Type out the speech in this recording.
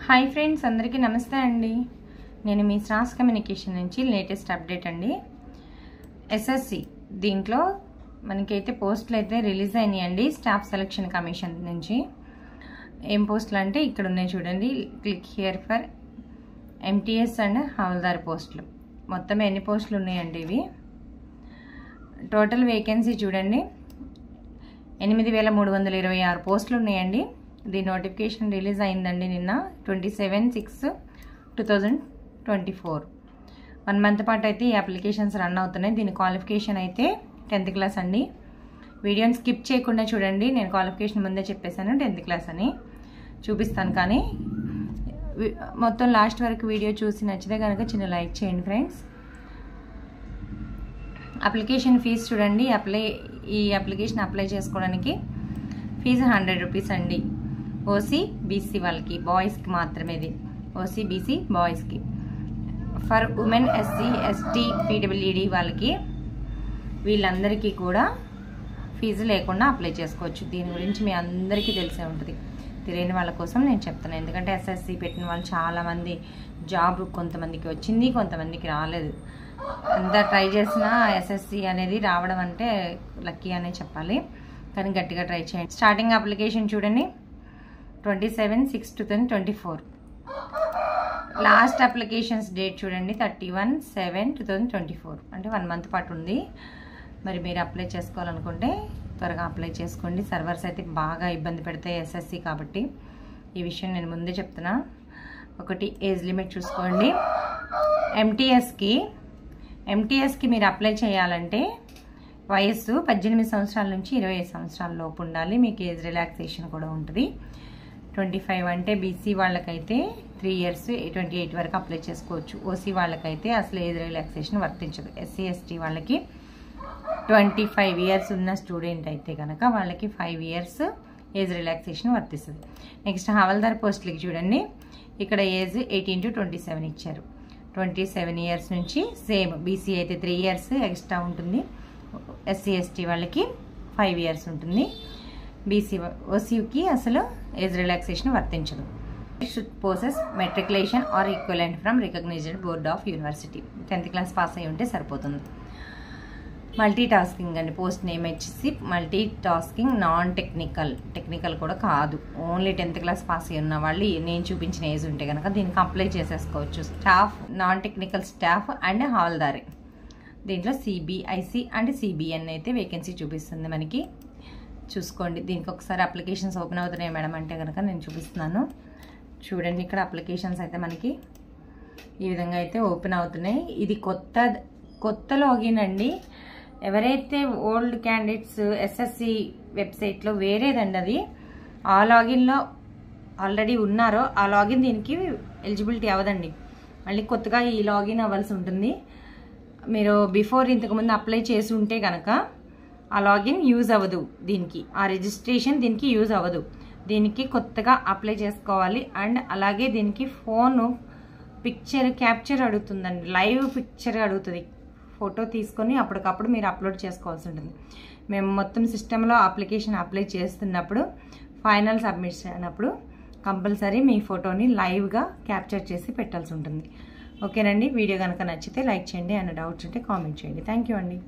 Hi friends, అందరికీ నమస్తే అండి. నేను మీ శ్రాస్ కమ్యూనికేషన్ నుంచి లేటెస్ట్ అప్డేట్ అండి. ఎస్ఎస్సి దీంట్లో మనకైతే పోస్టులు అయితే రిలీజ్ అయినాయండి. స్టాఫ్ సెలక్షన్ కమిషన్ నుంచి ఏం పోస్టులు అంటే ఇక్కడ ఉన్నాయి చూడండి. Click here for MTS and havildar పోస్టులు. మొత్తం ఎన్ని పోస్టులు ఉన్నాయండి ఇవి? టోటల్ వేకెన్సీ చూడండి 8326 పోస్టులు ఉన్నాయండి. దీని నోటిఫికేషన్ రిలీజ్ అయిందండి నిన్న 27/6/2024. 1 మంత్ పాటు అయితే ఈ అప్లికేషన్స్ రన్ అవుతున్నాయి. దీని క్వాలిఫికేషన్ అయితే 10th క్లాస్ అండి. వీడియోని స్కిప్ చేయకుండా చూడండి. నేను క్వాలిఫికేషన్ ముందే చెప్పేశాను 10th క్లాస్ అని చూపిస్తాను, కానీ మొత్తం లాస్ట్ వరకు వీడియో చూసి నచ్చితే కనుక చిన్న లైక్ చేయండి ఫ్రెండ్స్. అప్లికేషన్ ఫీజు చూడండి. ఈ అప్లికేషన్ అప్లై చేసుకోవడానికి ఫీజు 100 రూపీస్ అండి. ఓసీ బీసీ వాళ్ళకి, బాయ్స్కి మాత్రమే. ఇది ఓసీ బీసీ బాయ్స్కి. For women SC ST PWD వాళ్ళకి, వీళ్ళందరికీ కూడా ఫీజు లేకుండా అప్లై చేసుకోవచ్చు. దీని గురించి మీ అందరికీ తెలిసే ఉంటుంది. తెలియని వాళ్ళ కోసం నేను చెప్తాను. ఎందుకంటే ఎస్ఎస్సి పెట్టిన వాళ్ళు చాలామంది జాబ్ కొంతమందికి వచ్చింది, కొంతమందికి రాలేదు. ఎంత ట్రై చేసినా ఎస్ఎస్సి అనేది రావడం అంటే లక్కీ అనే చెప్పాలి, కానీ గట్టిగా ట్రై చేయండి. స్టార్టింగ్ అప్లికేషన్ చూడండి 27/6/2024. లాస్ట్ అప్లికేషన్స్ డేట్ చూడండి 31/7/2024. అంటే 1 మంత్ పాటు ఉంది. మరి మీరు అప్లై చేసుకోవాలనుకుంటే త్వరగా అప్లై చేసుకోండి. సర్వర్స్ అయితే బాగా ఇబ్బంది పెడతాయి ఎస్ఎస్సి కాబట్టి ఈ విషయం నేను ముందే చెప్తున్నా. ఒకటి ఏజ్ లిమిట్ చూసుకోండి. ఎంటీఎస్కి మీరు అప్లై చేయాలంటే వయస్సు 18 సంవత్సరాల నుంచి 25 సంవత్సరాల లోపు ఉండాలి. మీకు ఏజ్ రిలాక్సేషన్ కూడా ఉంటుంది. 25 అంటే బీసీ వాళ్ళకైతే 3 years 28 వరకు అప్లై చేసుకోవచ్చు. ఓసీ వాళ్ళకైతే అసలు ఏజ్ రిలాక్సేషన్ వర్తించదు. ఎస్సీ ఎస్టీ వాళ్ళకి 25 years ఉన్న స్టూడెంట్ అయితే కనుక వాళ్ళకి 5 years ఏజ్ రిలాక్సేషన్ వర్తిస్తుంది. నెక్స్ట్ హవల్దార్ పోస్టులకి చూడండి. ఇక్కడ ఏజ్ 18 to 27 ఇచ్చారు. 27 years నుంచి సేమ్. బీసీ అయితే 3 years ఎక్స్ట్రా ఉంటుంది. ఎస్సీ ఎస్టీ వాళ్ళకి 5 years ఉంటుంది. ఓసీకి అసలు ఏజ్ రిలాక్సేషన్ వర్తించదు. Should possess matriculation or equivalent from recognised board of university. 10th class pass అయి ఉంటే సరిపోతుంది. మల్టీ టాస్కింగ్ అండి. పోస్ట్ నేమ్ వచ్చేసి మల్టీ టాస్కింగ్, నాన్ టెక్నికల్ కూడా కాదు. ఓన్లీ 10th క్లాస్ పాస్ అయి ఉన్న వాళ్ళు నేను చూపించిన ఏజ్ ఉంటే కనుక దీనికి అప్లై చేసేసుకోవచ్చు. Staff, non technical staff and హవల్దారి. దీంట్లో సిబిఐసి అండ్ సిబిఎన్ అయితే వేకెన్సీ చూపిస్తుంది మనకి. చూసుకోండి. దీనికి ఒకసారి అప్లికేషన్స్ ఓపెన్ అవుతున్నాయి మేడం అంటే కనుక నేను చూపిస్తున్నాను చూడండి. ఇక్కడ అప్లికేషన్స్ అయితే మనకి ఈ విధంగా అయితే ఓపెన్ అవుతున్నాయి. ఇది కొత్త లాగిన్ అండి. ఎవరైతే ఓల్డ్ క్యాండిడేట్స్ ఎస్ఎస్సి వెబ్సైట్లో వేరేదండి అది, ఆ లాగిన్లో ఆల్రెడీ ఉన్నారో ఆ లాగిన్ దీనికి ఎలిజిబిలిటీ అవ్వదండి. మళ్ళీ కొత్తగా ఈ లాగిన్ అవ్వాల్సి ఉంటుంది. మీరు బిఫోర్ ఇంతకుముందు అప్లై చేసి ఉంటే కనుక ఆ లాగిన్ యూజ్ అవ్వదు. దీనికి ఆ రిజిస్ట్రేషన్ దీనికి యూజ్ అవ్వదు. దీనికి కొత్తగా అప్లై చేసుకోవాలి. అండ్ అలాగే దీనికి ఫోను పిక్చర్ క్యాప్చర్ అడుగుతుందండి. లైవ్ పిక్చర్ అడుగుతుంది. ఫోటో తీసుకొని అప్పటికప్పుడు మీరు అప్లోడ్ చేసుకోవాల్సి ఉంటుంది. మేము మొత్తం సిస్టంలో అప్లికేషన్ అప్లై చేస్తున్నప్పుడు ఫైనల్ సబ్మిట్ అయినప్పుడు కంపల్సరీ మీ ఫోటోని లైవ్గా క్యాప్చర్ చేసి పెట్టాల్సి ఉంటుంది. ఓకేనండి. వీడియో కనుక నచ్చితే లైక్ చేయండి. అన్న డౌట్స్ ఉంటే కామెంట్ చేయండి. థ్యాంక్ యూ అండి.